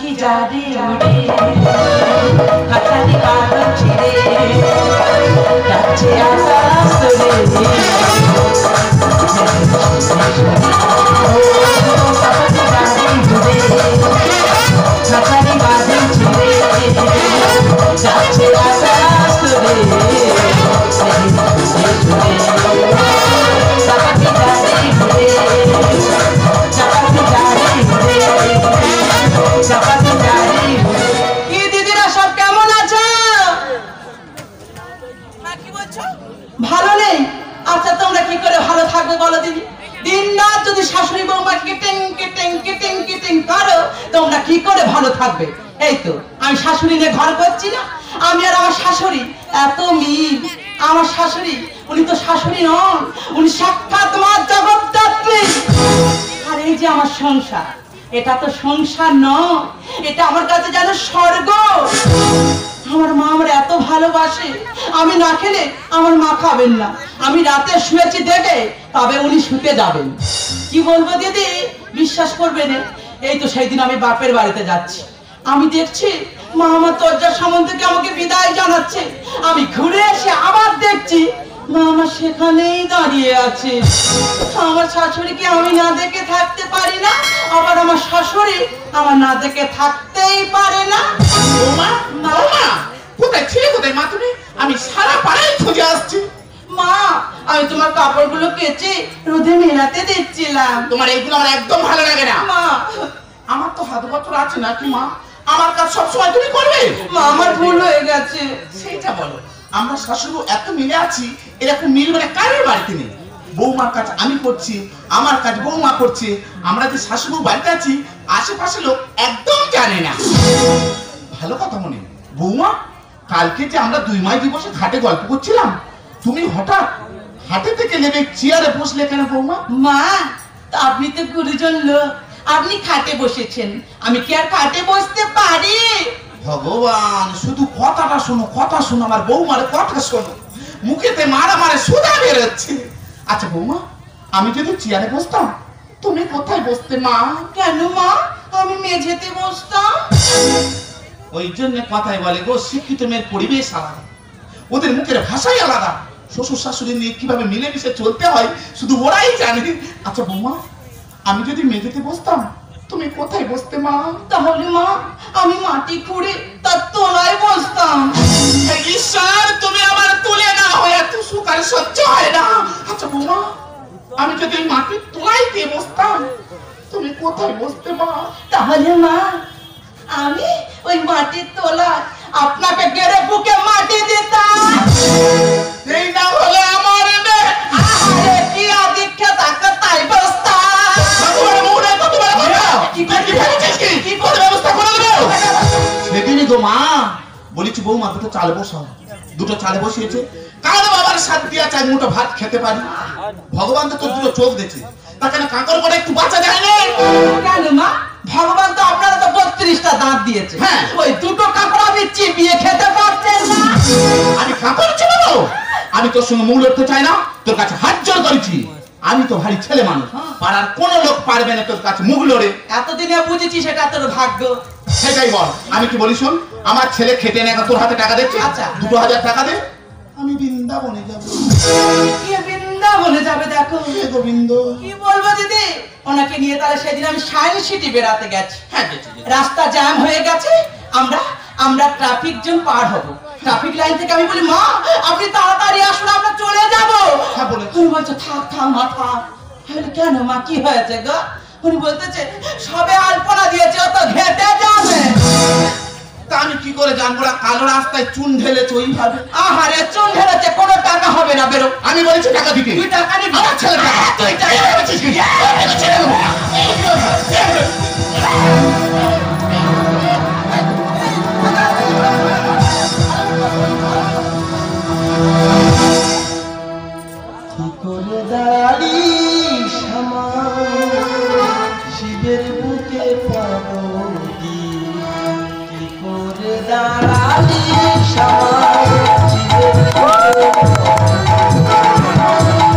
পাখি যারে উড়ে হাতারি বাঁধন ছিঁড়ে যাচ্ছে আকাশ তলে পাখি যারে উড়ে হাতারি বাঁধন ছিঁড়ে যাচ্ছে আকাশ তলে পাখি যারে উড়ে কি দিদিরা সব কেমন আছো? ভালো নেই? আচ্ছা তোমরা কি করে ভালো থাকবে বলো দিদি? দিন রাত যদি শাশুড়ি বৌমা কিটিং কিটিং কিটিং কিটিং করো তোমরা কি করে ভালো থাকবে? এই তো আমি শাশুড়ি নিয়ে ঘর করছি না, আমি আর আমার শাশুড়ি এত মিল। আমার শাশুড়ি উনি তো শাশুড়ি নন, উনি সাক্ষাৎ মা জগদ্ধাত্রী। আর এই যে আমার সংসার, এটা তো সংসার নয়, এটা আমার কাছে যেন স্বর্গ। আমার মা আমার এত ভালোবাসে, আমি না খেলে আমার মা খাবেন না। আমি রাতে শুয়েছি দেখে তবে উনি শুতে যাবেন। কি বলবো দিদি, বিশ্বাস করবে না, এই তো সেই দিন আমি বাপের বাড়িতে যাচ্ছি, আমি দেখছি মা আমার দরজার সামনে থেকে আমাকে বিদায় জানাচ্ছে। আমি ঘুরে এসে আবার দেখছি মা আমার সেখানেই দাঁড়িয়ে আছে। আমার শাশুড়িকে আমি না দেখে থাকতে পারি না, আবার আমার শাশুড়ি আমার না দেখে থাকতেই পারে না। মা কোথায় ছিলে, কোথায় মা তুমি? আমি সারা পাড়ায় খুঁজে আসছি। মা আমি তোমার কাপড়গুলো কেচে রোদে মেলাতে দিচ্ছিলাম। তোমার এইগুলো আমার একদম ভালো লাগে না। মা আমার তো হাত বছর আছে নাকি মা? আমার কাজ সবসময় তুমি করবে? মা আমার ভুল হয়ে গেছে। সেইটা বলো। আমরা শাশুড়ি এত মিলে আছি, এরকম মিল মানে কারোর বাড়িতে নেই। বৌমার কাজ আমি করছি, আমার কাজ বৌমা করছে। আমরা যে শাশুড়ি বাড়িতে আছি আশেপাশে লোক একদম জানে না। ভালো কথা মনে বৌমা, কালকে যে আমরা 2 মাই দিবসে ঘাটে গল্প করছিলাম, তুমি হঠাৎ হাটে থেকে নেমে চেয়ারে বসলে কেন বৌমা? মা আপনি তো গুরুজন লোক, আপনি খাটে বসেছেন, আমি কি আর খাটে বসতে পারি? ভগবান, শুধু কথাটা শোনো, কথা শোনো, আমার বৌমার কথা শোনো, মুখেতে মারা মারে সুধা বেরোচ্ছে। আচ্ছা বৌমা, আমি যদি চেয়ারে বসতাম তুমি কোথায় বসতে মা? কেন মা, আমি মেঝেতে বসতাম। ওই জন্য কথাই বলে গো, শিক্ষিত মেয়ের পরিবেশ আলাদা, ওদের মুখের ভাষাই আলাদা। শ্বশুর শাশুড়ি নিয়ে কিভাবে মিলেমিশে চলতে হয় শুধু ওরাই জানে। আচ্ছা বৌমা, আমি যদি মেঝেতে বসতাম তুমি কোথায় বসতে মা? তাহলে মা আমি মাটি খুঁড়ে তার তলায় বসতাম। ঈশ্বর, তুমি আমার তুলে না হয়ে এত সুখ আর সহ্য হয় না। আচ্ছা বৌমা, আমি যদি মাটির তলায় দিয়ে বসতাম তুমি কোথায় বসতে মা? তাহলে মা আমি ওই মাটির তলায় আপনাকে গেড়ে বুকে মাটি দিতাম। এই না হলে আমার আরে কি আদিক্ষে তাকে তাই বসতাম। সেদিনই গো মা বলেছি বৌমা দুটো চাল বসাও, দুটো চালে বসিয়েছে, কার বাবার সাথ দিয়া চাই মুঠো ভাত খেতে পারি। ভগবান তো দুটো চোখ দিয়েছে, তা কেন কাকর করে একটু বাঁচা যায় না? কেন মা, ভগবান তো আপনারা তো 32টা দাঁত দিয়েছে, হ্যাঁ ওই দুটো কাপড় আমি চিবিয়ে খেতে পারতেন না। আমি কাপড় চিবাবো? আমি তোর সঙ্গে মূল উঠতে চাই না, তোর কাছে হাত জোর করেছি। আমি তো ভারী ছেলে মানুষ, পাড়ার কোনো লোক পারবে না তোর কাছে মুখ লড়ে। এতদিনে বুঝেছি সেটা তোর ভাগ্য। সেটাই বল, আমি কি বলি শোন, আমার ছেলে খেতে না তোর হাতে টাকা দিচ্ছে, আচ্ছা 2000 টাকা দে, আমি বৃন্দাবনে যাবো। কে বৃন্দাবনে যাবে দেখো? গোবিন্দ কি বলবো দিদি, ওনাকে নিয়ে তাহলে সেদিন আমি সায়েন্স সিটি বেড়াতে গেছি। হ্যাঁ, রাস্তা জ্যাম হয়ে গেছে, আমরা ট্রাফিক জোন পার হব। ট্রাফিক লাইন থেকে আমি বলি মা আপনি তাড়াতাড়ি আসুন, আমরা চলে যাবো। হ্যাঁ বলে তুমি বলছো থাক থাক মা থাক। আমি বলি কেন মা কি হয়েছে গো? উনি বলতেছে সবে আলপনা দিয়েছে, ও তো ঘেটে যাবে। তা আমি কি করে জানবো না কালো রাস্তায় চুন ঢেলেছে ওইভাবে? আহারে চুন ঢেলেছে, কোনো টাকা হবে না, বেরো। আমি বলেছি টাকা দিতে। তুই টাকা নিবি? আমার ছেলে টাকা তুই টাকা নিবি? কি করে দাঁড়ি শ্যামা শিবের বুকে পাবি, কি করে দাঁড়ালি শ্যামা শিবের বুকে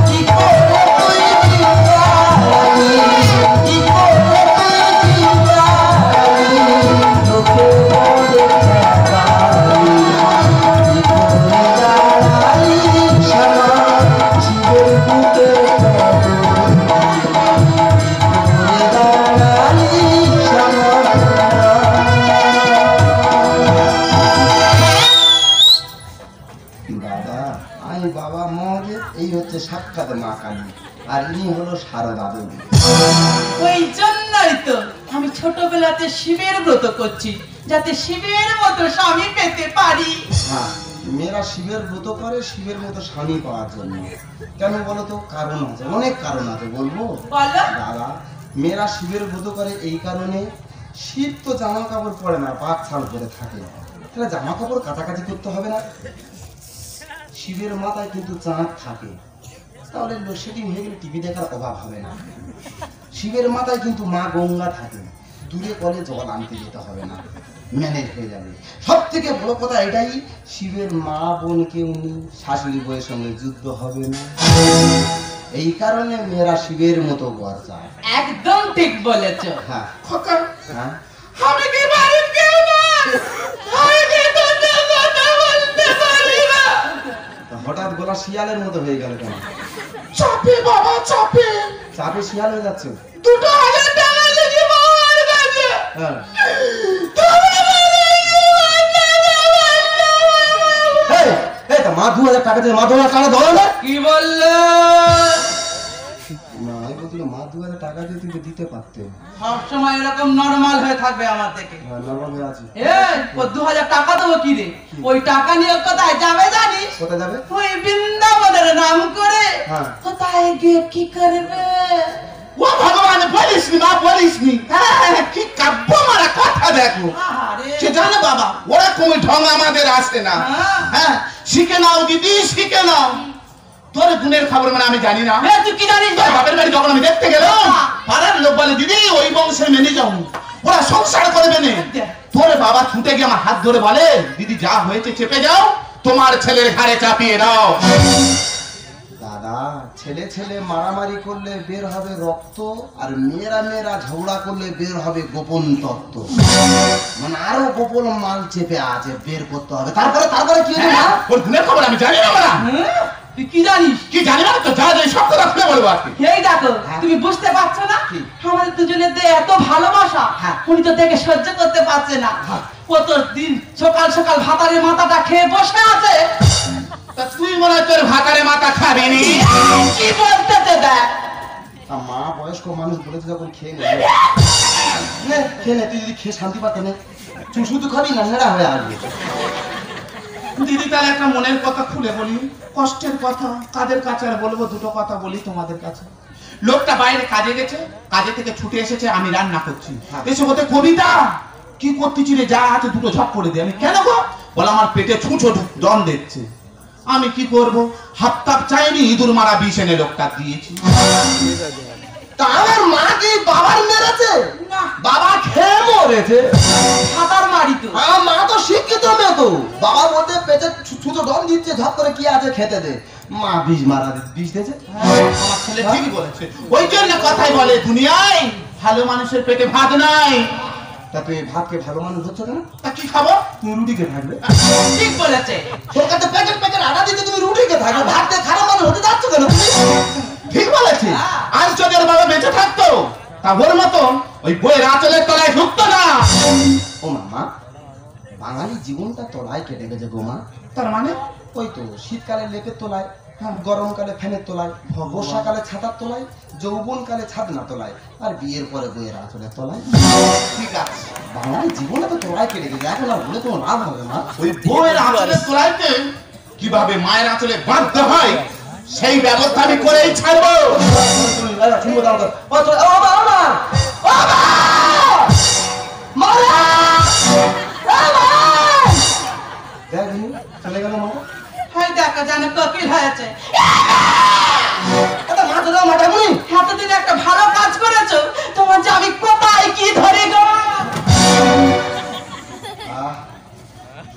কি করে তুই বাবা মহাদেব, এই হচ্ছে সাক্ষাৎ মা কালী, আর ইনি হলো সারদা দেবী। ওই জন্যই তো আমি ছোটবেলাতে শিবের ব্রত করছি, যাতে শিবের মতো স্বামী পেতে পারি। হ্যাঁ, মেয়েরা শিবের ব্রত করে শিবের মতো স্বামী পাওয়ার জন্য। কেন বলো তো? কারণ আছে, অনেক কারণ আছে, বলবো? বলো। দাদা, মেয়েরা শিবের ব্রত করে এই কারণে, শিব তো জামা কাপড় পরে না, পাক ছাল করে থাকে, তাহলে জামা কাপড় কাটাকাটি করতে হবে না। শিবের মাথায় কিন্তু চাঁদ থাকে, তাহলে লোডশেডিং হয়ে গেলে টিভি দেখার অভাব হবে না। শিবের মাথায় কিন্তু মা গঙ্গা থাকে, দূরে কলে জল আনতে যেতে হবে না, ম্যানেজ হয়ে যাবে। সব থেকে বড় কথা এটাই, শিবের মা বোনকে উনি শাশুড়ি বউয়ের সঙ্গে যুদ্ধ হবে না। এই কারণে মেয়েরা শিবের মতো বর চায়। একদম ঠিক বলেছো। হ্যাঁ খোকা, হ্যাঁ, আমি কি বাড়ির কেউ না? আমি কি তোদের কথা বলতে পারি না? তা হঠাৎ গলা শিয়ালের মতো হয়ে গেল কেন? চাপে বাবা, চাপে। চাপে শিয়াল হয়ে যাচ্ছে? 2000 টাকা লেগে বাবার কাছে। হ্যাঁ, এই তা মা 2000 টাকা দিয়ে মা 2000 টাকা দাও না? কি বললো? মা আমি বলছিল মা 2000 টাকা দিয়ে তুমি দিতে পারতে। সবসময় এরকম নরমাল হয়ে থাকবে আমার থেকে। হ্যাঁ, নরম হয়ে আছে। এই, ও 2000 টাকা দেবো কি রে? ওই টাকা নিয়ে কোথায় যাবে জানিস? কোথায় যাবে? ওই বৃন্দাবনের নাম করে হ্যাঁ। কোথায় গিয়ে কি করবে? ও ভগবান, বলিসনি মা, বলিসনি। হ্যাঁ, কি কাব্য মারা কথা দেখো। আরে সে জানে বাবা, ওরকমই ঢং আমাদের আসে না। হ্যাঁ। হ্যাঁ, শিখে নাও দিদি, শিখে নাও। তোর গুণের খবর মানে আমি জানি না। এ, তুই কি জানিস? তোর বাপের বাড়ি যখন আমি দেখতে গেলাম, পাড়ার লোক বলে দিদি ওই বংশে মেনে যাও, ওরা সংসার করবে না। তোর বাবা ছুটে গিয়ে আমার হাত ধরে বলে, দিদি যা হয়েছে চেপে যাও, তোমার ছেলের ঘাড়ে চাপিয়ে দাও। দাদা, ছেলে ছেলে মারামারি করলে বের হবে রক্ত, আর মেয়েরা মেয়েরা ঝগড়া করলে বের হবে গোপন তত্ত্ব। মানে আরো গোপন মাল চেপে আছে, বের করতে হবে। তারপরে কি হবে? হ্যাঁ, ওর গুণের খবর আমি জানি না বলা। হ্যাঁ? তুই কি জানিস? কি জানি না তো, যা যাই সব কথা খুলে বলবো আজকে। এই দেখো, হ্যাঁ। তুমি বুঝতে পারছো না কি? আমাদের দুজনের যে এত ভালোবাসা, হ্যাঁ। উনি তো দেখে সহ্য করতে পারছে না। হ্যাঁ। কত দিন সকাল সকাল ভাতারের মাথাটা খেয়ে বসে আছে। তা তুই মনে হয় তোর ভাতারে মাথা খাবি নি? কি বলতেছে দেখ? তা মা বয়স্ক মানুষ বলেছে যখন খেয়ে নে, খেয়ে নে, তুই যদি খেয়ে শান্তি পাতে নে, তুই শুধু খাবি না, নেড়া হয়ে আসবে। দিদি তার একটা মনের কথা খুলে বলি, কষ্টের কথা। কাদের কাছে আর বলবো, দুটো কথা বলি তোমাদের কাছে। লোকটা বাইরে কাজে গেছে, কাজে থেকে ছুটে এসেছে, আমি রান্না করছি। হ্যাঁ। এসে বলতে, কবিতা কি করতেছি রে, যা আছে দুটো ঝপ করে দে। আমি কেন গো? বলে আমার পেটে ছুঁচো দম দিচ্ছে। আমি কি করব? হাফতাপ চাইনি, ইঁদুর মারা বিষ এনে লোকটা দিয়েছি। তা আমার মা কি বাবার মেরেছে? না, বাবা খেয়ে মরেছে। ভাতার মারি তো। আমার মা তো শিক্ষিত মেয়ে তো, বাবা বলতে পেটে ছুতো দম দিচ্ছে, ঝপ করে কি আছে খেতে দে। মা বিষ মারা বিষ দিয়েছে। আমার ছেলে ঠিকই বলেছে। ওই জন্য কথাই বলে, দুনিয়ায় ভালো মানুষের পেটে ভাত নাই। তা তুই ভাতকে ভালো মানুষ হচ্ছে না? তা কি খাবো? তুমি রুটিকে থাকবে। ঠিক বলেছে। তোর কাছে প্যাকেট প্যাকেট আটা দিতে তুমি রুটিকে থাকবে, ভাত দিয়ে খারাপ মানুষ হতে যাচ্ছ কেন তুমি? ঠিক বলেছে। হ্যাঁ। আজ যদি ওর বাবা বেঁচে থাকতো, তা ওর মতন ওই বইয়ের আঁচলের তলায় ঢুকতো না। ও মামা, বাঙালি জীবনটা তলায় কেটে গেছে গো মা। তার মানে ওই তো শীতকালে লেপের তলায়, গরমকালে ফ্যানের তলায়, বর্ষাকালে ছাতার তলায়, যৌবনকালে ছাদনা তলায়, আর বিয়ের পরে বইয়ের আঁচলের তলায়। ঠিক আছে, বাঙালি জীবনটা তো তলায় কেটে গেছে, এখন আর বলে কোনো লাভ হবে না। ওই বইয়ের আঁচলের তলাইতে কিভাবে মায়ের আঁচলে বাঁধতে হয় সেই ব্যবস্থা আমি করেই ছাড়বো। শুনবো দাও তো। ও তো- ও মা, ও মা! ও মা! মারা! ও মা! দেখ দিনি, চলে গেল মা। হাই দেখো, জানো কপিল হয়েছে। এটা মা তো দাও, মাটা মুনি। এতদিন একটা ভালো কাজ করেছো, তোমার যে আমি কোথায় কি ধরে গো।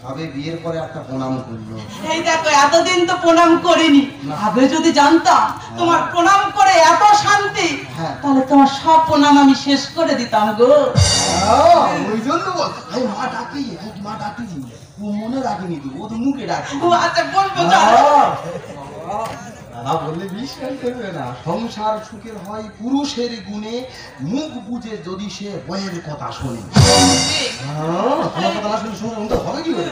সবে বিয়ের পরে একটা প্রণাম করলো। এই দেখো, এতদিন তো প্রণাম করিনি। আগে যদি জানতাম তোমার প্রণাম করে এত শান্তি, হ্যাঁ। তাহলে তোমার সব প্রণাম আমি শেষ করে দিতাম গো। ওই জন্য বল, এই মা ডাকি, এই মা ডাকি, ও মনে রাখিনি তো, ও তো মুখে ডাকি। ও আচ্ছা, বলবো চলো। দাদা বললে বিশ্বাস করবে না, সংসার সুখের হয় পুরুষের গুণে, মুখ বুঝে যদি সে বইয়ের কথা শোনে। ঠিক। তোমার কথা না শুনে শুনে তো হবে কি করে?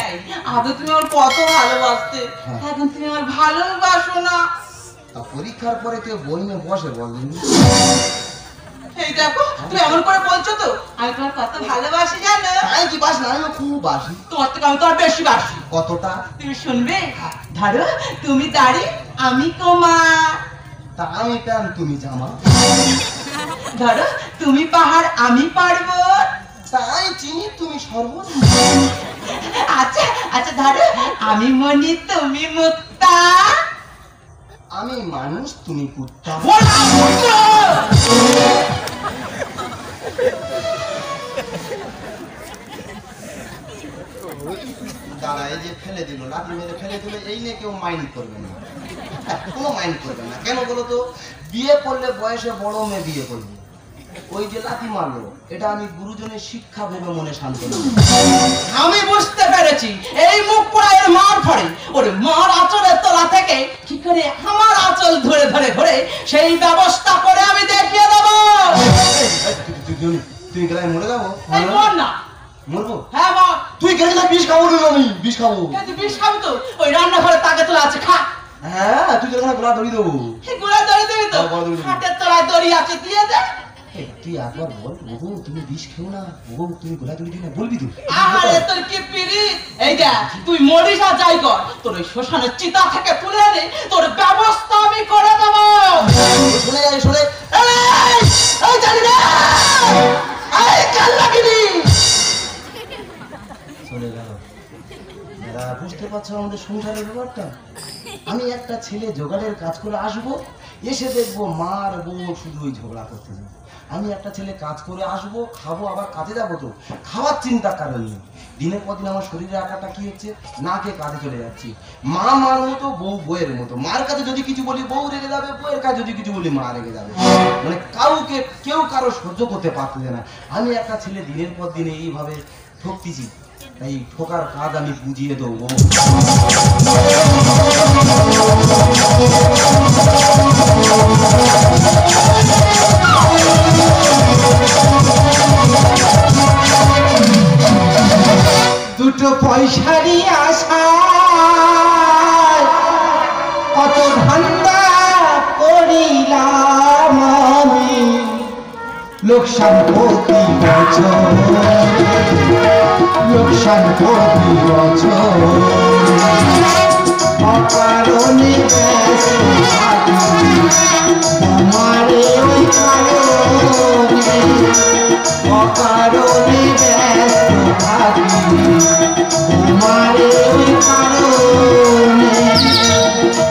এই, আগে তুমি আমার কত ভালোবাসতে, হ্যাঁ। এখন তুমি আমার ভালোবাসো না। তা পরীক্ষার পরে কেউ বই নিয়ে বসে বলেন? এই দেখো তুমি এমন করে বলছো তো, আমি তোমার কত ভালোবাসি জানো। তাই কি বাস না? আমি খুব বাসি। তোমার থেকে আমি তোমার বেশি বাসি। কতটা? তুমি শুনবে? ধরো তুমি দাড়ি আমি কুমার, তা আমি প্যান তুমি জামা। ধরো তুমি পাহাড় আমি পর্বত। তাই চিনি তুমি সর্বত। আচ্ছা আচ্ছা ধরো আমি মনি তুমি মুক্তা। আমি মানুষ তুমি কুত্তা। দাদা এই যে ফেলে দিল, লাঠি মেরে ফেলে দিল, এই নিয়ে কেউ মাইন্ড করবে না, কোনো মাইন্ড করবে না। কেন বলো তো? বিয়ে করলে বয়সে বড় মেয়ে বিয়ে করবে, ওই যে লাঠি মারলো এটা আমি গুরুজনের শিক্ষা ভেবে মনে শান্ত না। আমি বুঝতে পেরেছি এই মুখ পোড়ায়ের মার পড়ে ওর মার আঁচলের তলা থেকে কি করে আমার আঁচল ধরে ধরে ধরে সেই ব্যবস্থা করে আমি দেখিয়ে দেবো। তুই গেলে মরে যাবো? এই মর না। মরবো? হ্যাঁ মর। তুই গেলে না বিষ খাবো না, আমি বিষ খাবো। এই তুই বিষ খাবি তো? ওই রান্নাঘরে তাকে তোলা আছে, খা। হ্যাঁ তুই গেলে না গোলা ধরি দেবো। এই গুলা দড়ি দিবি তো? হ্যাঁ, বড় দড়ি দিবি। খাটের তলায় দড়ি আছে, দিয়ে দে। তুই একবার বল, ওগো তুমি বিষ খেও না, ওগো তুমি গোলা ধরি দিও না, বলবি তুই? আরে তোর কি পিরিত? এই দেখ তুই মরিস আর যাই কর, তোর ওই শ্মশানের চিতা থেকে তুলে এনে তোর ব্যবস্থা আমি করে দেবো। শুনে যাই, শুনে এই জানি না, এই কাল লাগিনি। চলে গেল। এরা বুঝতে পারছো আমাদের সংসারের ব্যাপারটা? আমি একটা ছেলে জোগাড়ের কাজ করে আসবো, এসে দেখবো মার বউ শুধু ওই ঝগড়া করতেছে। আমি একটা ছেলে কাজ করে আসবো, খাবো, আবার কাজে যাবো, তো খাওয়ার চিন্তা কারণ নেই। দিনের পর দিন আমার শরীরের আকারটা কি হচ্ছে, না খেয়ে কাজে চলে যাচ্ছি। মা মার মতো, বউ বউয়ের মতো। মার কাছে যদি কিছু বলি বউ রেগে যাবে, বউয়ের কাছে যদি কিছু বলি মা রেগে যাবে। মানে কাউকে কেউ কারো সহ্য করতে পারতেছে না। আমি একটা ছেলে দিনের পর দিন এইভাবে ঠকতেছি, তাই ঠোকার কাজ আমি বুঝিয়ে দেবো। দুটো পয়সারই আশা কত ধান্দা করিলাম আমি, লোকসান প্রতি বছর, লোকসান প্রতি বছর, অকারণে ব্যস্ত থাকি তোমারে ওই কারণে, অকারণে ব্যস্ত থাকি তোমারে ওই কারণে,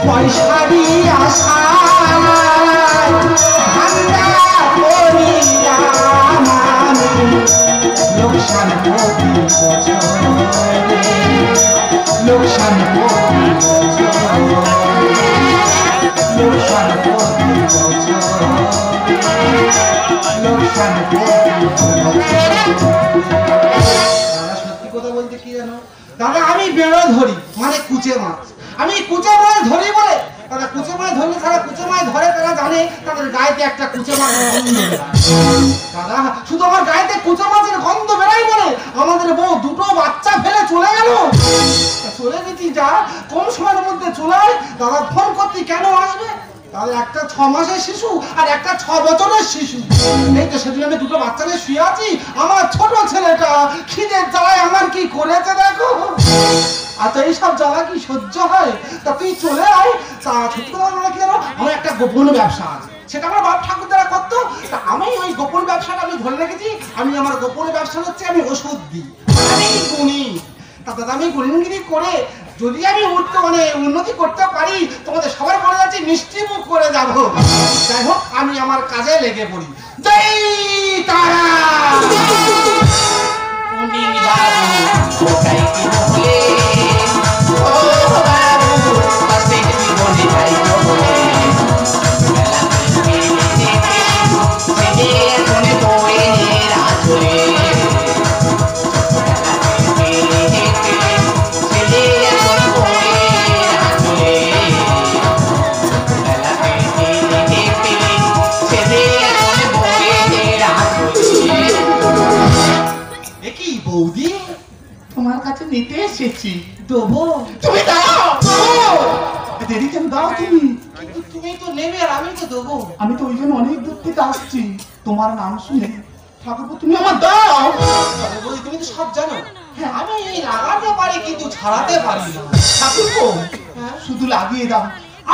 পয়সারই আশায় ধান্দা করিলাম আমি, লোকসান প্রতি বছরে, লোকসান প্রতি বছরে, লোকসান প্রতি বছরে, লোকসান প্রতি বছরে। সত্যি কথা বলতে কি জানো দাদা, আমি বেড়ো ধরি, মানে কুচে মাছ। আমি কুচে মাছ ধরি বলে দাদা, কুচে মাছ ধরলে তারা কুচে মাছ ধরে, তারা জানে তাদের গায়েতে একটা কুচে মাছ গন্ধ বেরায়। দাদা শুধু আমার গায়েতে কুচে মাছের গন্ধ বেরাই বলে আমাদের বউ দুটো বাচ্চা ফেলে চলে গেল। চলে গেছি যা, কম সময়ের মধ্যে চলে দাদা, ফোন করতে কেন আসবে? তাহলে একটা 6 মাসের শিশু আর একটা 6 বছরের শিশু। এই তো সেদিন আমি দুটো বাচ্চা নিয়ে শুয়ে আছি, আমার ছোট ছেলেটা খিদের জ্বালায় আমার কি করেছে দেখো। আচ্ছা এইসব জ্বালা কি সহ্য হয়? তা তুই চলে আয়। তা সত্যি কথা বলো কি জানো, আমার একটা গোপন ব্যবসা আছে, সেটা আমার বাপ ঠাকুর দ্বারা করতো। তা আমি ওই গোপন ব্যবসাটা আমি ধরে রেখেছি। আমি আমার গোপন ব্যবসা হচ্ছে আমি ওষুধ দিই, আমি গুণী। তা দাদা আমি গুণিগিরি করে যদি আমি উন্নতি করতে পারি, তোমাদের সবার বলে যাচ্ছি মিষ্টি মুখ করে যাব। যাই হোক আমি আমার কাজে লেগে পড়ি। জয় তারা। বৌদি তোমার কাছে নিতে এসেছি। দেবো তুমি দাও, দেরি কেন দাও তুমি? কিন্তু তুমি তো নেবে আর আমি তো দেবো। আমি তো ওই জন্য অনেক দূর থেকে আসছি তোমার নাম শুনে। ঠাকুরপো তুমি আমার দাও। আরে বলি তুমি তো সব জানো। হ্যাঁ, আমি লাগাতে পারি কিন্তু ছাড়াতে পারি না। ঠাকুরপো হ্যাঁ? শুধু লাগিয়ে দাও।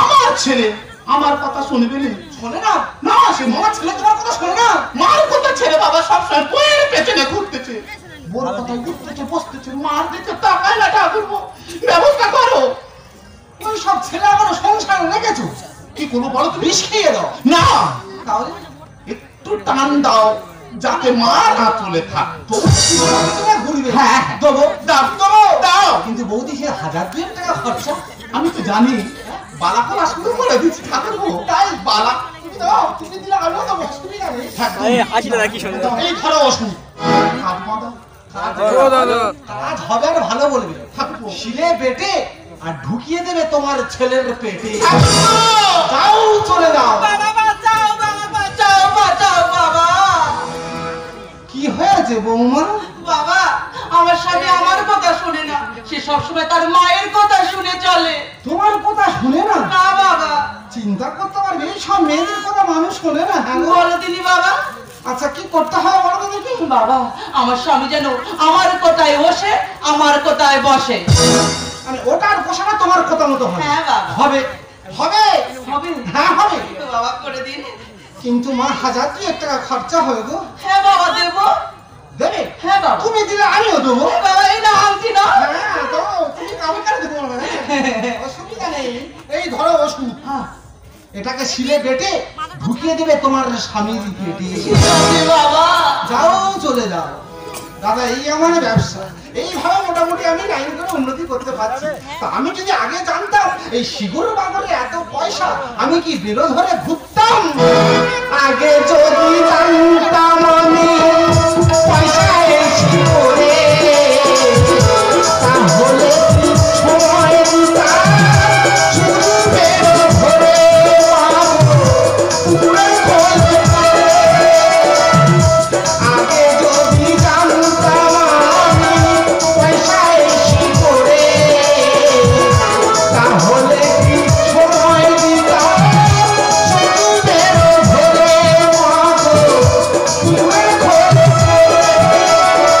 আমার ছেলে আমার কথা শুনবে না। শোনে না? না সে আমার ছেলে তোমার কথা শোনে না? মার কথা ছেড়ে বাবা সবসময় বইয়ের পেছনে ঘুরতেছে, বড় কথা ঘুরতেছে বসতেছে, মার দিতে তাকায় না। ঠাকুরপো ব্যবস্থা করো। ওই সব ছেলে এখনো সংসার রেখেছো, কি করবো বলো তুমি? বিষ খেয়ে দাও। না তাহলে একটু টান দাও যাতে মা না চলে থাকতো। তুমি ঘুরবে। হ্যাঁ, দেবো দাও দেবো দাও। কিন্তু বৌদি সে 1000-2000 টাকা খরচা। আমি তো জানি বালা করা শুরু করে দিচ্ছি। ঠাকুরপো তাই বালা তুমি দাও, তুমি দিলে আমিও দেবো, অসুবিধা নেই। এই ধরো ওষুধ। হাত বাঁধা। কাজ হবে আর ভালো বলবে। ঠাকুরপো শিলে বেটে আর ঢুকিয়ে দেবে তোমার ছেলের পেটে। ঠাকুরপো! যাও চলে যাও। বাবা বাঁচাও, বাবা বাঁচাও, বাঁচাও বাবা। কি হয়েছে বৌমা? বাবা আমার স্বামী আমার কথা শুনে না, সে সবসময় তার মায়ের কথা শুনে চলে। তোমার কথা শুনে না? না বাবা। চিন্তা করতে পারবে এই সব মেয়েদের কথা মানুষ শোনে না। বলো দিনি বাবা। আচ্ছা কি করতে হবে বলো তো দেখি। বাবা আমার স্বামী যেন আমার কথায় বসে আমার কথায় বসে। মানে ওটার বসাটা তোমার কথা মতো হবে। হ্যাঁ বাবা। হবে হবে হবে। হ্যাঁ হবে বাবা, করে দিন। কিন্তু মা 1000-2000 টাকা খরচা হবে গো। হ্যাঁ বাবা দেবো। দেবে? হ্যাঁ বাবা। তুমি দিলে আমিও দেবো। বাবা এই না আংটি না। হ্যাঁ তো তুমি আমি করে দেবো। অসুবিধা নেই। এই ধরো ওষুধ। হ্যাঁ এটাকে শিলে বেটে ঢুকিয়ে দেবে তোমার স্বামীর পেটে। বাবা যাও চলে যাও। দাদা এই আমার ব্যবসা, এইভাবে মোটামুটি আমি লাইন করে উন্নতি করতে পারছি। তা আমি যদি আগে জানতাম এই শিগুর বাগরে এত পয়সা, আমি কি বেরো ধরে ঘুরতাম? আগে যদি জানতাম আমি পয়সা এই শিগুরে, তাহলে কি সময় দিতাম শুধু বেরো ধরে পাবো পুরে খোঁজ করে। আগে যদি জানতাম আমি পয়সা এসে করে, তাহলে কি সময় দিতাম শুধু বেরো ধরে পাবো পুরে খোঁজ করে।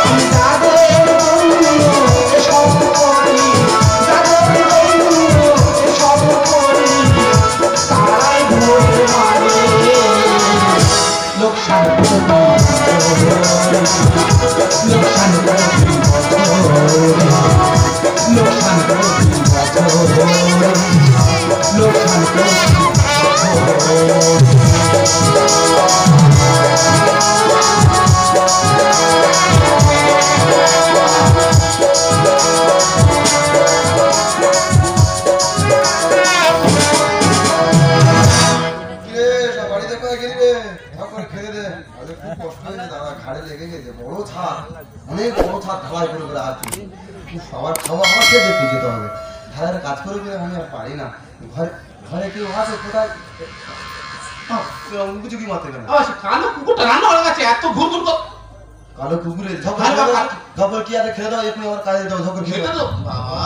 আমি যাদের জন্য এসব করি, যাদের জন্য এসব করি, তারাই ভোট মারে। লোকসান লোকসান বাড়িতে কোথায় গেলি রে? ভাগ করে খেতে দে। আরে খুব কষ্ট হয়েছে দাদা, ঘাড়ে লেগে গেছে। বড় ছাদ, অনেক বড় ছাদ ঢালাই করে করে আছে। সবার খাওয়া আমার খেয়ে দেখতে যেতে হবে। ঢালাইয়ের কাজ করে করে আমি আর পারি না। ঘরে ঘরে কেউ আছে কোথায়? কিছু কি মারতে কেন? আবার সে কালো কুকুরটা রান্না হয়ে গেছে, এত ঘুরঘুর কর। কালো কুকুরে ভালো বাবা। ধপর কি আরে খেয়ে দাও, এক্ষুনি আমার কাজে দাও। ধপর খেয়ে খেতে দাও। তো বাবা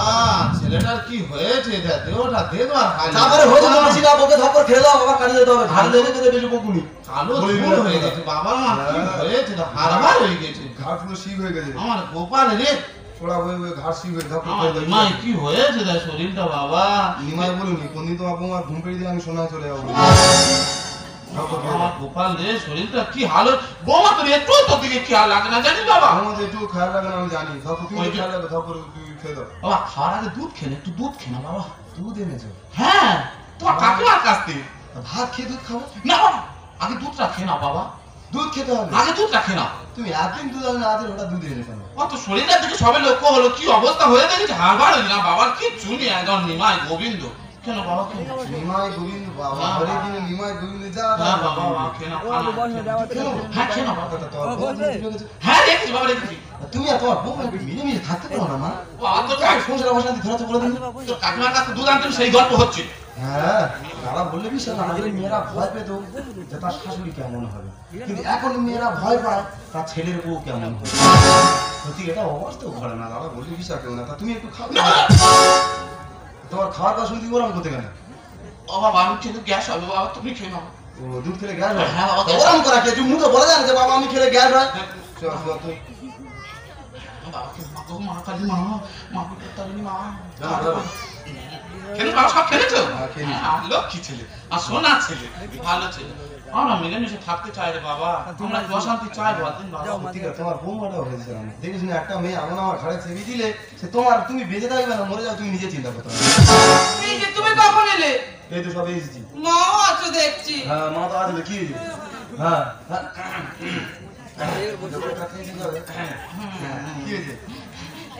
ছেলেটার কি হয়েছে? দেহটা দে তো আর খাই না। তারপরে হয়ে যাবে বেশি না, ওকে ধপর খেয়ে দাও, বাবা কাজে যেতে হবে। ঘাড়ে লেগে গেছে বেশি বকুনি। কালো ধুলো হয়ে গেছে বাবা, কি হয়েছে? তো হারবার হয়ে গেছে। ঘাড় পুরো শিব হয়ে গেছে। আমার গোপাল রে, ওরা ওই ওই ঘাড় শিব হয়ে ধপর আমার খেয়ে দাও। নিমাই কি হয়েছে তার শরীরটা বাবা? নিমাই বলুনি, কোনদিন তোমার বৌমার ঘুম পেড়ে দিয়ে আমি সোনায় চলে যাবো। ধপর খেয়ে আমার দাও। গোপাল রে শরীরটা কি হালত। বৌমা তোর একটু তোর দিকে খেয়াল লাগে না জানিস বাবা? আমাদের একটু খেয়াল রাখে না আমি জানি। ধপর তুমি ওই তো যে- খেয়াল রাখো, ধপর তুই খেয়ে দাও। বাবা খাওয়ার আগে দুধ খেলে, একটু দুধ খেয়ে না বাবা। দুধ এনেছো? হ্যাঁ তোমার কাকিমার কাছ থেকে। ভাত খেয়ে দুধ খাবো? না বাবা আগে দুধটা খেয়ে না বাবা, দুধ খেতে হবে। আগে দুধটা খেয়ে না। তুমি একদিন দুধ আনলে আজ ওটা দুধ এনে কেন? অত শরীরটার দিকে সবে লক্ষ্য হলো, কি অবস্থা হয়ে দেখেছে। হারবার হলি না বাবার কি চুনি একদম নিমাই গোবিন্দ। কেন বাবা কেন? নিমাই গোবিন্দ বাবা, হ্যাঁ, ঘরে বাবা। দিনে নিমাই গোবিন্দ যা হ্যাঁ বাবা খেয়ে না, খা না, খেয়ে না। হ্যাঁ খেয়ে না বাবা। তোমার বউ দুধ রেখেছে। হ্যাঁ রেখেছি বাবা রেখেছি। তুমি আর তোমার বউ একটু মিলেমিশে থাকতে পারো না মা? বাবা তোর সংসার অবসান্তি ধরাতে বলে দিন। কাকিমার কাছে দুধ আনতে সেই গল্প হচ্ছে। হ্যাঁ, দাদা বললে বিশ্বাস না, আগে মেয়েরা ভয় পেত যে তার শাশুড়ি কেমন হবে, কিন্তু এখন মেয়েরা ভয় পায় তার ছেলের বউ কেমন হবে। সত্যি এটা অবস্থা ঘরে না, দাদা বললে বিশ্বাস কেউ না। তা তুমি একটু খাও, তোমার খাওয়ার কথা শুনতে ওরম করতে কেন? ও বাবা আমি খেলে গ্যাস হবে বাবা, তুমি খেয়ে নাও। ও দুধ খেলে গ্যাস হয়? হ্যাঁ বাবা, ওরম করা কে? তুমি মুখে বলে জানো যে বাবা আমি খেলে গ্যাস হয়? চল চল তুই বাবাকে মাগো মা কালী মা, মাগো কালী মা। জানো দাদা খেলে বাবা সব খেলেছো? হ্যাঁ, খেয়েছি। লক্ষ্মী ছেলে আর সোনা ছেলে, ভালো ছেলে। আমরা মিলেমিশে থাকতে চাই রে বাবা, আমরা কি অশান্তি চাই বলতেন বাবা? ঠিক আছে, তোমার বৌমাটাও হয়েছে আমি দেখিস না, একটা মেয়ে এমন আমার ঘরে ছেড়ে দিলে সে তোমার, তুমি বেঁচে থাকবে না মরে যাও তুমি নিজে চিন্তা করতে হবে। এই যে তুমি কখন এলে? এই তো সব এসেছি। মাও আছো দেখছি। হ্যাঁ মা তো আছে, কি হয়েছে? হ্যাঁ হ্যাঁ কি হয়েছে?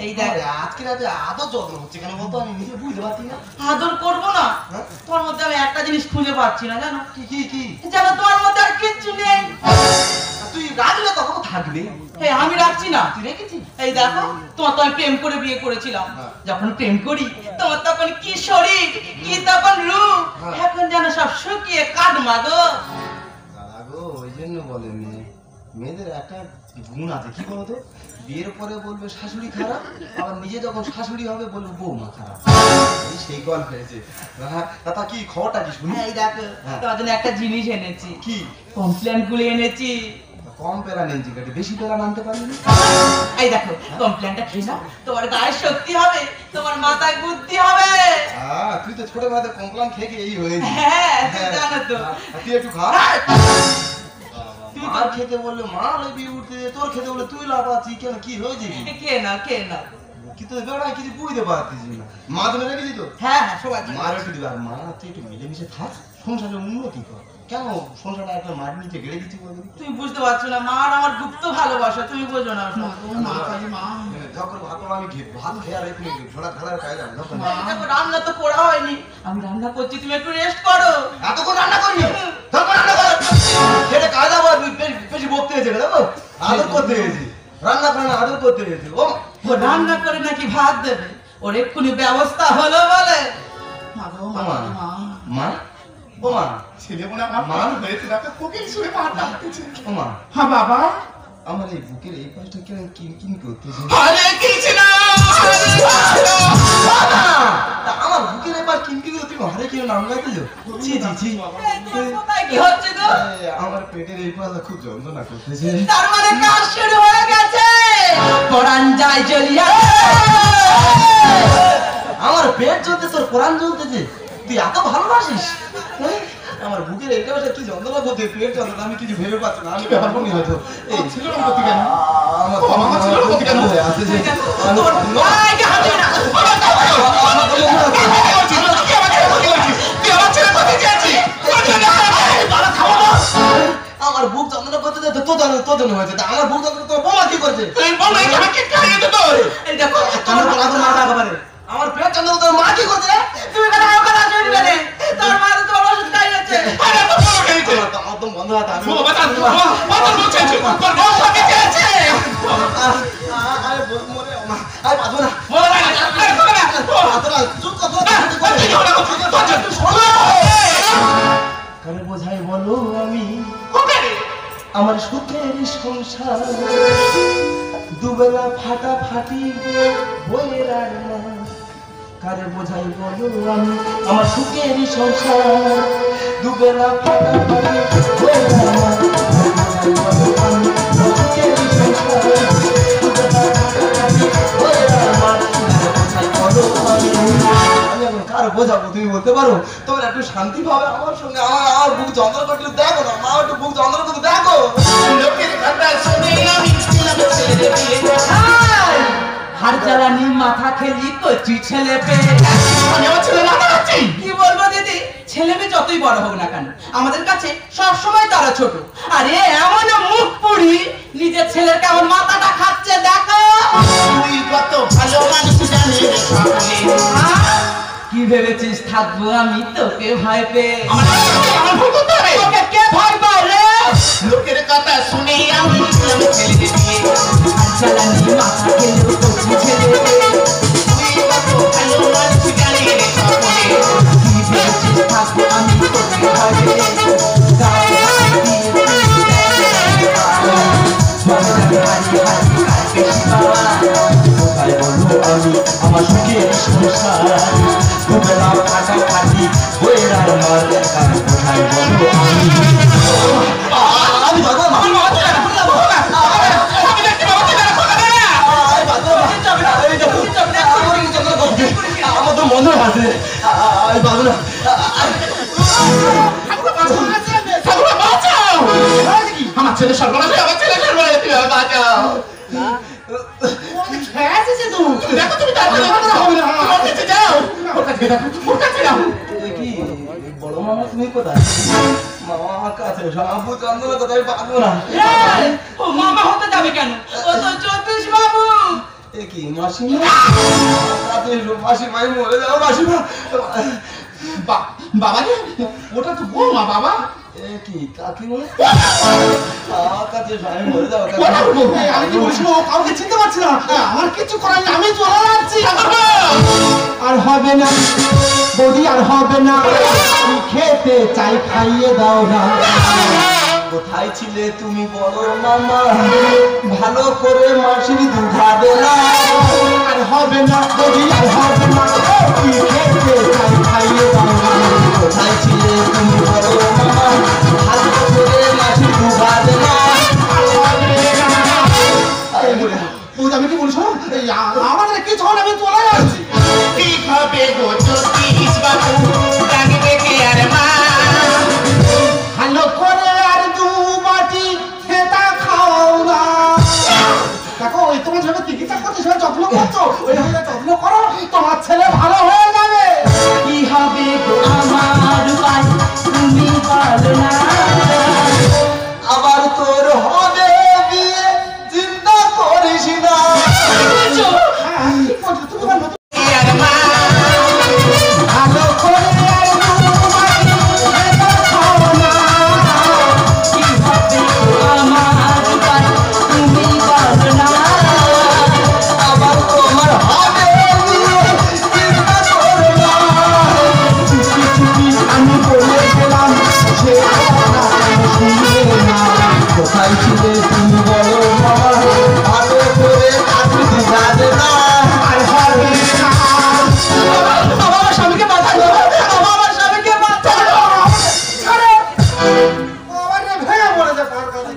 এই দেখ, আজকে রাতে আদর যত্ন হচ্ছে কেন বলতো, আমি নিজে বুঝতে পারছি না। আদর করবো না? হ্যাঁ? তোমার মধ্যে আমি একটা জিনিস খুঁজে পাচ্ছি না, জানো? কি কি কি? জানো তোমার মধ্যে আর কিচ্ছু নেই। তুই রাখলে তখন থাকবে। এই আমি রাখছি না। তুই রেখেছিস? এই দেখো, তোমার তো আমি প্রেম করে বিয়ে করেছিলাম। হ্যাঁ। যখন প্রেম করি তোমার তখন কি শরীর, কি তখন রূপ, হ্যাঁ। এখন যেন সব শুকিয়ে কাটমা গো। দাদা গো, ওই জন্য বলে মেয়েদের একটা গুণ আছে, কি বলতো, বিয়ের পরে বলবে শাশুড়ি খারাপ, আবার নিজে যখন শাশুড়ি হবে বলবে বৌমা খারাপ। এই সেই গল্প হয়েছে। তা কি খবরটা কি শুনি? এই দেখো, হ্যাঁ। তোমার জন্য একটা জিনিস এনেছি। কি? কমপ্লেন গুলো এনেছি। কম পেরা নেই জিগাটি, বেশি পেরা আনতে পারিনি। এই দেখো, কমপ্লেনটা খেয়ে নাও, তোমার গায়ে শক্তি হবে, তোমার মাথায় বুদ্ধি হবে। তুই তো ছোট ভাইতে কমপ্লেন খেয়ে খেয়ে এই হয়েছে। হ্যাঁ, তুমি জানো তো। তুই একটু খা। তুই আর খেতে বললে মা লেবি উঠতে, তোর খেতে বললে তুই লাফাচ্ছি কেন, কি হয়েছে কি? খেয়ে নাও, খেয়ে নাও। কিন্তু বেড়ায় কিছু বুঝতে পারতেছি না। মা তুমি রেখেছি তো? হ্যাঁ হ্যাঁ, সবাই জানে। মার একটু দিবে, আর মা তুই একটু মিলেমিশে থাক, সংসারের উন্নতি কর। কেন সংসারটা একটা মাটির নিচে গেড়ে দিচ্ছি বলবি? তুমি বুঝতে পারছো না, মা আর আমার গুপ্ত ভালোবাসা, তুমি বোঝো না ওসব। ও মা কালী মা। যখন ভাত আমি ভাত খেয়ে আর একটু ঝোড়া ঢালার খাই যাবে যখন। এই দেখো, রান্না তো করা হয়নি, আমি রান্না করছি, তুমি একটু রেস্ট করো। এতক্ষণ রান্না করবি? তখন রান্না কর। সেটা কাজ আবার বেশি বকতে হয়েছে, দেখো আদর করতে হয়েছে, রান্না করে না আদর করতে হয়েছে। ও ও রান্না করে নাকি ভাত দেবে, ওর এক্ষুনি ব্যবস্থা হলো বলে। মা গো, মা মা, গো, মা। মা ও মা, ছেলে মনে আমার মা হয়েছে, দেখো কোকিল সুরে মা ডাকতেছে। ও মা, হ্যাঁ বাবা। আমার এই বুকের এই পাশটা কেন কিন করতেছে? হরে কৃষ্ণ তা আমার বুকের এই পাশ কিন তুমি হারে কেন নাম গাইতেছো? জি জি জি, এই তোমার কোথায় কি হচ্ছে গো? আমার পেটের এই পাশটা খুব যন্ত্রণা করতেছে। তার মানে কাজ শুরু হয়ে গেছে, পরান যায় জ্বলিয়া। আমার পেট জ্বলতে, তোর প্রাণ জ্বলতেছে, তুই এত ভালোবাসিস? হ্যাঁ? আমার বুকের এইটা ওটা কি যন্ত্রণা করতে, পেট যন্ত্রণা, আমি কিছু ভেবে পাচ্ছি না। আমি ব্যাপার করি হয়তো এই ছিল না প্রতি কেন? আমার ও, আমার ছিল না প্রতি কেন? হয়ে আছে যে তোর ভাইকে হাতে না। আমার বুক যন্ত্রণা করতে দে, তোর জন্য হয়েছে। তা আমার বুক যন্ত্রণা তোর বৌমা কি করছে? এই দেখো, আমার তো লাগো মাথা একেবারে। আমার পেট যন্ত্রণা তোর মা কি করছে? তুমি কেন আমাকে না শুনবে রে? তোর মা তো তোমার ওষুধ খাইয়েছে। আমার তো একদম বন্ধ হাতে আমি আরে মরে মা আরে বাঁধো না বাঁধো না চুপ কর কানে বোঝাই বলো আমি আমার সুখের সংসার দুবেলা ফাটাফাটি বইয়ের রান্না কারে বোঝাই বলো আমি আমার সুখের সংসার দুবেলা ফাটাফাটি বইয়ের রান্না বোঝাই বলো আমি আমার সুখের সংসার দুবেলা ফাটাফাটি বইয়ের রান্না বোঝাই বলো আমি এখন কার বোঝাবো তুমি বলতে পারো? তোমার একটু শান্তি পাবে আমার সঙ্গে। আমার বুক যন্ত্রণা করতে দেখো না মা, একটু বুক যন্ত্রণা করতে দেখো। হার জ্বালানি মাথা খেলি কচি ছেলে পেয়ে। কি বলবো দিদি, ছেলে মেয়ে যতই বড় হোক না কেন আমাদের কাছে সবসময় তারা ছোট। আরে এমন মুখ পুড়ি, নিজের ছেলের কেমন মাথাটা খাচ্ছে দেখো। তুই কত ভালো মানুষ জানি রে সকলে। কি ভেবেছিস থাকবো আমি তোকে ভয় পেয়ে? আমার ভুল করতে হবে। তোকে কে ভয় পায় রে? লোকের কথা শুনে আমি ছেলে দিয়ে জ্বালানি মাথা খেলেও কচি ছেলে পেয়ে। তুই কত ভালো মানুষ জানি রে সকলে। কি ভেবেছিস মেয়েরার মায়ের কাজ কোথায় বলো আমি বাবা মা আমার তো মনে আছে আমি পাবো না আমার ছেলে সর্বনাশ, আমার ছেলে সর্বনাশ, তুমি আমাকে বাঁচাও। দেখো তুমি তাড়াতাড়ি তোমার কাছে যাও, ওর কাছে দেখো, ওর কাছে যাও। কি বড় মামা তুমি কোথায়? মামা কাছে আব্বু চন্দনা কোথায় পাবো না। ও মামা হতে যাবে কেন? ও তো জ্যোতিষ বাবু। এ কি মাসিমা? মাসিমাই মরে যাও মাসিমা। বাবা রে, ওটা তো বৌমা বাবা। এ কি কাকিমা? কাছে আমি মরে যাও। আমি কি বলছি, কাউকে চিনতে পারছি না, আমার কিছু করার নেই, আমি চলে যাচ্ছি। আর হবে না বডি, আর হবে না, খেতে চাই খাইয়ে দাও না। কোথায় ছিলে তুমি বড় মামা? ভালো করে মাসির দুধাবে না। আর হবে না বডি, আর হবে না, খেতে চাই খাইয়ে দাও না। কোথায় ছিলে তুমি বড় মামা? ভালো করে মাসির দুধাবে না। আমি কি বলছো? আমাদের কিছু হলে আমি চলে যাচ্ছি। ঠিক হবে গো জ্যোতিষ বাবু, ডাকবে কে আর মা? ভালো করে আর দু বাটি খেতা খাও না। দেখো ওই তোমার যেভাবে চিকিৎসা করছো, সেভাবে যত্ন করছো, ওইভাবে যত্ন করো, তোমার ছেলে ভালো হয়ে যাবে। কি হবে গো আমার উপায়, তুমি বলো না। আবার তোর হবে বিয়ে, চিন্তা করিস না। হ্যাঁ, ঠিক বলছো, তুমি আমার নতুন কে আর মা? ভালো করে আর দু বাটি খেতা খাও না। কি হবে গো আমার উপায়, তুমি বলো না। আবার তোমার হবে বিয়ে, চিন্তা করো না। চুপি চুপি আমি বলে গেলাম, সে কথা কেন শুনবে না। কোথায় ছিলে তুমি বড় মামা? ভালো করে চাকরি দিতে না। আর হবে না। বাবা আমার স্বামীকে বাঁচানো, বাবা আমার স্বামীকে বাঁচানো। ছাড়ো। আবার রে ভেঙে পড়েছে পার কাছে।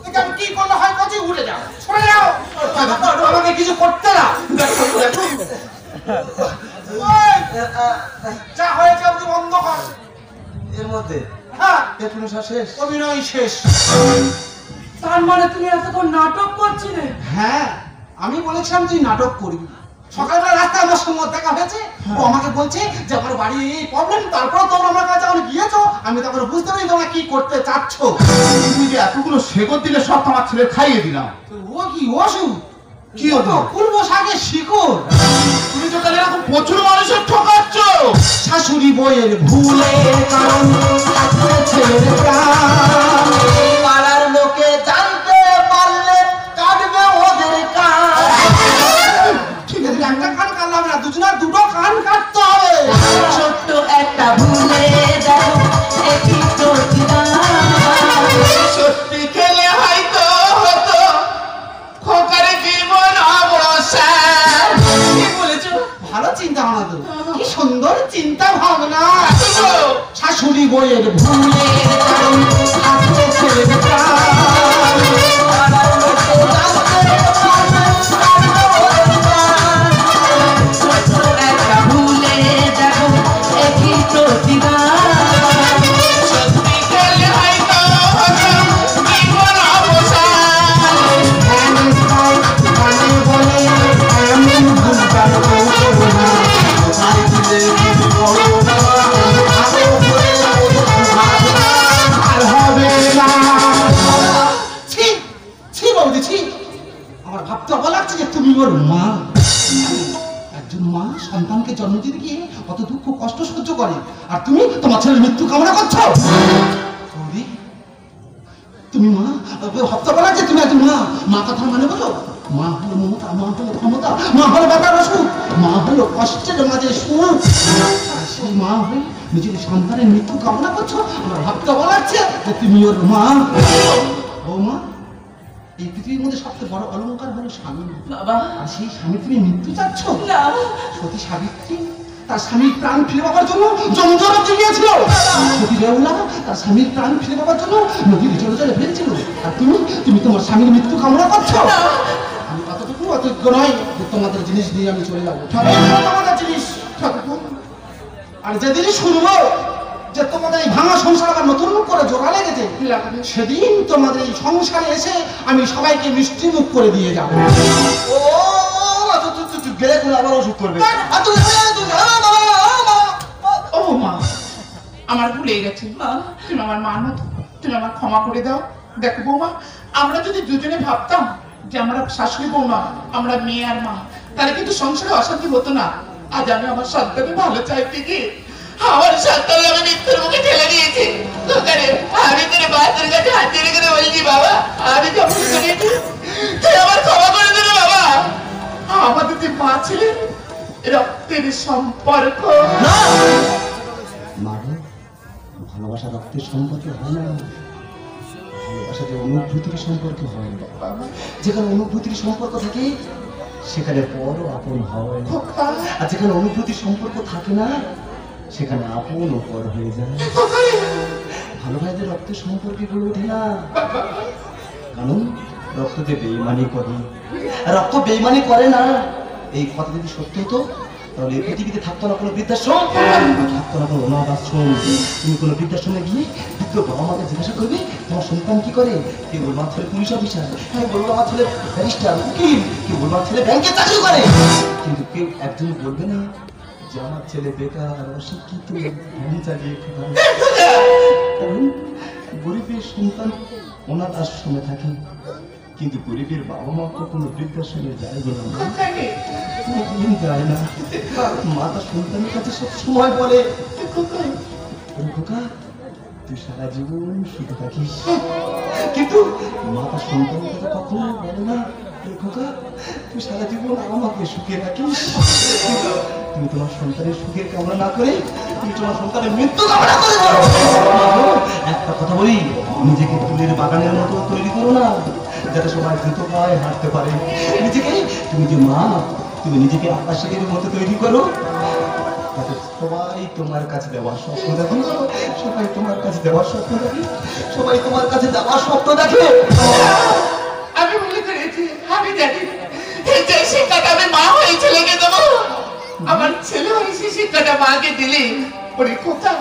একে আমি কি করলে হয় কচি উঠে যাও, সরে যাও। আমাকে কিছু করতে না। ওই, যা হয়েছে আপনি বন্ধ কর। এর মধ্যে হ্যাঁ, একটু নেশা শেষ। অভিনয় শেষ। তার মানে তুমি এতক্ষণ নাটক করছিলে? হ্যাঁ, আমি বলেছিলাম তুই নাটক করবি। সকালবেলা রাস্তায় আমার সঙ্গে দেখা হয়েছে, ও আমাকে বলছে যে আমার বাড়ি এই প্রবলেম, তারপর তোমরা আমার কাছে যখন গিয়েছো, আমি তখন বুঝতে পারি তোমরা কি করতে চাচ্ছ। তুমি যে এতগুলো শেকড় দিলে সব আমার ছেলে খাইয়ে দিলাম। ও কি ওষুধ? কি ও হতো? তো কুলবো শাকের শিকড়। তুমি তো তাহলে এরকম প্রচুর মানুষের ঠকাচ্ছ। শাশুড়ি বইয়ের ভুলের কারণ থাকবে ছেলের প্রাণ। পাড়ার লোকে জানতে পারলে কাটবে ওদের কান। ঠিক আছে, একটা কান কাটলাম না, দুজনের দুটো কান কাটতে হবে। ছোট্ট একটা ভুলে দেখো একই প্রতিদান। সত্যি খেলে হয়তো হতো খোকার জীবন অবসান। কি বলেছো? ভালো চিন্তা ভাবনা তো, কি সুন্দর চিন্তা ভাবনা। শুনো, শাশুড়ি বইয়ের ভুলের কারণ থাকবে ছেলের প্রাণ। পাড়ার লোকে জানতে পারলে কাটবে ওদের কান। ছোট্ট একটা ভুলে দেখো একই প্রতিদান। সত্যি খেলে হয়তো হতো জীবন অবসান। ধ্যানে খায়, কানে বলে, এমন ভুল কেন করো না। কোথায় ছিলে তুমি বড় মামা? ভালো করে ওদের দুধাবে না। আর হবে না। ছি, ছি বৌদি, ছি। আমার ভাবতে অবাক লাগছে যে তুমি ওর মা। একজন মা সন্তানকে জন্ম দিতে গিয়ে কত দুঃখ কষ্ট সহ্য করে, আর তুমি তোমার ছেলের মৃত্যু কামনা করছো। বৌদি, তুমি মা, ভাবতে অবাক লাগছে তুমি একজন মা। মা কথা মানে বলো, মা হলো মমতা, মা হলো ক্ষমতা, মা হলো ব্যাপার অসুখ, মা হলো কষ্টের মাঝে সুখ। আর সেই মা হয়ে নিজের সন্তানের মৃত্যু কামনা করছো। আমার ভাবতে অবাক লাগছে যে তুমি ওর মা। বৌমা, এই পৃথিবীর মধ্যে সবচেয়ে বড় অলংকার হলো স্বামী। বাবা আর সেই স্বামী তুমি মৃত্যু চাচ্ছ? না, সতী সাবিত্রী তার স্বামীর প্রাণ ফিরে পাবার জন্য জমজম গিয়েছিল। সতী বেহুলা তার স্বামীর প্রাণ ফিরে পাবার জন্য নদীর জলে জলে ফেলছিল। আর তুমি তোমার স্বামীর মৃত্যু কামনা করছো। আমি কতটুকু অযোগ্য নয় যে তোমাদের জিনিস দিয়ে আমি চলে যাবো। তোমাদের জিনিস আর যেদিনই শুনবো যে তোমাদের এই ভাঙা সংসার আবার নতুন করে জোড়া লেগেছে, সেদিন তোমাদের এই সংসারে এসে আমি সবাইকে মিষ্টি মুখ করে দিয়ে যাবো। ও গেলে কোনো আবার ওষুধ করবে। ও মা, আমার ভুলে গেছে। তুমি আমার মা না, তুমি আমার ক্ষমা করে দাও। দেখো বৌমা, আমরা যদি দুজনে ভাবতাম যে আমরা শাশুড়ি বৌমা, আমরা মেয়ে আর মা, তাহলে কিন্তু সংসারে অশান্তি হতো না। আজ আমি আমার সন্তানকে ভালো চাইতে গিয়ে আমার সন্তান আমি মৃত্যুর মুখে ঠেলে দিয়েছি। আমি তোর বাচ্চার কাছে হাত ছেড়ে করে বলছি, বাবা আমি যখন করেছি তুই আমার ক্ষমা করে দে বাবা। আমাদের যে মা ছিলেন রক্তের সম্পর্ক। মানে ভালোবাসা রক্তের সম্পর্কে হয় না, ভালোবাসা যে অনুভূতির সম্পর্কে হয়। যেখানে অনুভূতির সম্পর্ক থাকে সেখানে পর আপন হয়, আর যেখানে অনুভূতির সম্পর্ক থাকে না সেখানে আপন ও পর হয়ে যায়। ভালো ভাইদের রক্তের সম্পর্কে গড়ে ওঠে না, কারণ রক্ত যে বেইমানি করে। রক্ত বেইমানি করে না, এই কথা যদি সত্য হতো তাহলে এই পৃথিবীতে থাকতো না কোনো বৃদ্ধাশ্রম, থাকতো না কোনো অনাথ আশ্রম। তুমি কোনো বৃদ্ধাশ্রমে গিয়ে দ্বিতীয় বাবা মাকে জিজ্ঞাসা করবে তোমার সন্তান কি করে। কেউ বলবো আমার ছেলে পুলিশ অফিসার, কেউ বলবো আমার ছেলে ব্যারিস্টার উকিল, কেউ বলবো আমার ছেলে ব্যাংকে চাকরি করে। কিন্তু কেউ একজন বলবে না যে আমার ছেলে বেকার, অশিক্ষিত, ধ্যান চালিয়ে খায়। কারণ গরিবের সন্তান অনাথ আশ্রমে থাকে, কিন্তু গরিবের বাবা মা কখনো বৃদ্ধাশ্রমে যায় না, যায় না। মা তার সন্তানের কাছে সব সময় বলে, খোকা তুই সারা জীবন সুখে থাকিস। কিন্তু মা তার সন্তানের কাছে কখনো বলে না, খোকা তুই সারা জীবন আমাকে সুখে রাখিস। তুমি তোমার সন্তানের সুখের কামনা না করে তুমি তোমার সন্তানের মৃত্যু কামনা করে। একটা কথা বলি, নিজেকে ফুলের বাগানের মতো তৈরি করো না যাতে সবাই দ্রুত পায় হাঁটতে পারে। নিজেকে তুমি যে মা, তুমি নিজেকে আকাশের মতো তৈরি করো যাতে সবাই তোমার কাছে দেওয়ার স্বপ্ন দেখে, সবাই তোমার কাছে দেওয়ার স্বপ্ন দেখে, সবাই তোমার কাছে যাওয়ার স্বপ্ন দেখে। আমি মনে করেছি, আমি জানি যে শিক্ষাটা আমি মা হয়ে ছেলেকে দেবো, আমার ছেলে হয়ে সে শিক্ষাটা মাকে দিলে ওরে কোথা।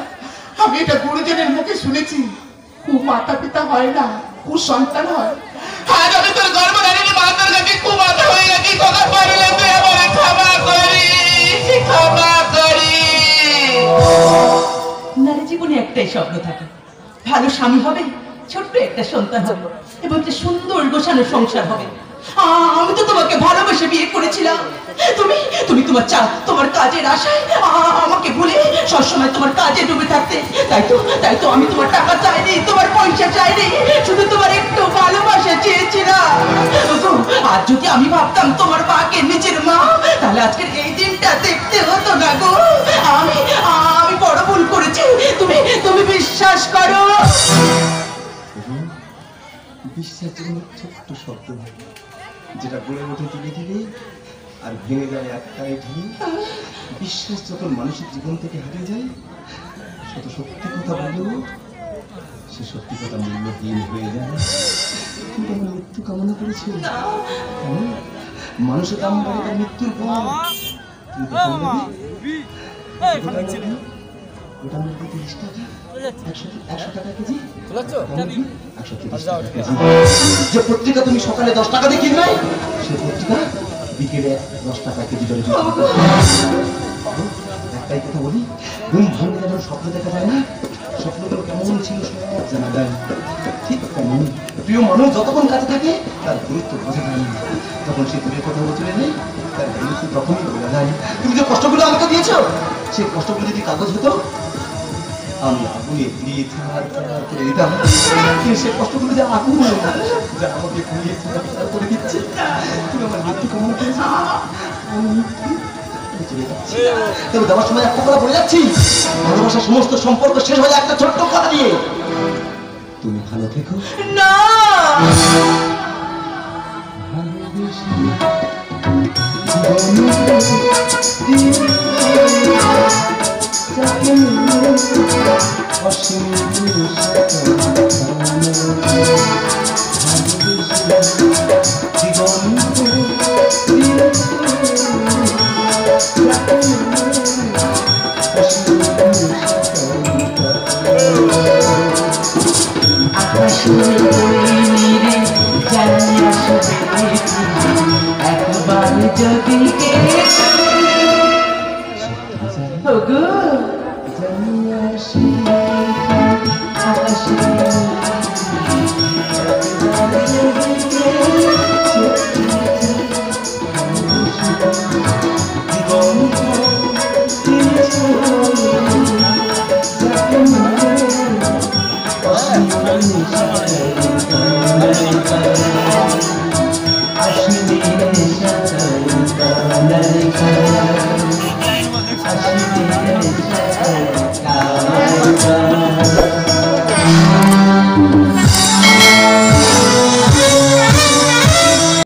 আমি এটা গুরুজনের মুখে শুনেছি, কু মাতা পিতা হয় না, কু সন্তান হয়। আজ আমি তোর গর্ব রাখি মাতার কাছে কু মাতা হয়ে গেছি। কথা পারলে তুই আমার ক্ষমা করিস, ক্ষমা করিস। নারী জীবনে একটাই স্বপ্ন থাকে, ভালো স্বামী হবে, ছোট্ট একটা সন্তান হবে এবং একটা সুন্দর গোছানো সংসার হবে। আমি তো তোমাকে ভালোবেসে বিয়ে করেছিলাম। তুমি তোমার কাজের আশায় আমাকে ভুলে সবসময় তোমার কাজে ডুবে থাকতে। তাই তো আমি তোমার টাকা চাইনি, তোমার পয়সা চাইনি, শুধু তোমার একটু ভালোবাসা চেয়েছিলাম। আর যদি আমি ভাবতাম তোমার মাকে নিজের মা, তাহলে আজকের এই দিনটা দেখতে হতো না গো। আমি বড় ভুল করেছি, তুমি বিশ্বাস করো। বিশ্বাস জীবনের ছোট্ট শব্দ যেটা গড়ে ওঠে ধীরে ধীরে আর ভেঙে যায় একটাই ঢেলে। বিশ্বাস যখন মানুষের জীবন থেকে হারিয়ে যায়, শত সত্যি কথা বললেও সে সত্যি কথা মূল্যহীন হয়ে যায়। কিন্তু আমার মৃত্যু কামনা করেছি, মানুষের দাম বাড়ে তার মৃত্যুর পর। তুমি কখন দেবে? ওটা মূল্য 30 টাকা, 100 টাকা কেজি, 130 টাকা কেজি। যে পত্রিকা তুমি সকালে 10 টাকা দিয়ে কিনবে, সে পত্রিকা বিকেলে 10 টাকা কেজি দরে। একটাই কথা বলি, ঘুম ভাঙলে যেমন স্বপ্ন দেখা যায় না, স্বপ্নগুলো কেমন ছিল সব জানা যায়। ঠিক তেমন প্রিয় মানুষ যতক্ষণ কাছে থাকে তার গুরুত্ব বোঝা যায় না, যখন সে দূরে কোথাও চলে নেই তার গুরুত্ব তখনই বোঝা যায়। তুমি যে কষ্টগুলো আমাকে দিয়েছো, সেই কষ্টগুলো যদি কাগজ হতো আমি আগুনে পুড়িয়ে করে দিতাম। সে কষ্টগুলো যে আগুন যা আমাকে পুড়িয়ে করে দিচ্ছে। তুমি আমার মৃত্যু কামনা করেছো, আমি চলে যাচ্ছি। তবে দেওয়ার সময় একটা কথা বলে যাচ্ছি, ভালোবাসার সমস্ত সম্পর্ক শেষ হয়ে একটা ছোট্ট কথা দিয়ে, তুমি ভালো থেকো না। ভালোবেসে একবার যদি আকাশে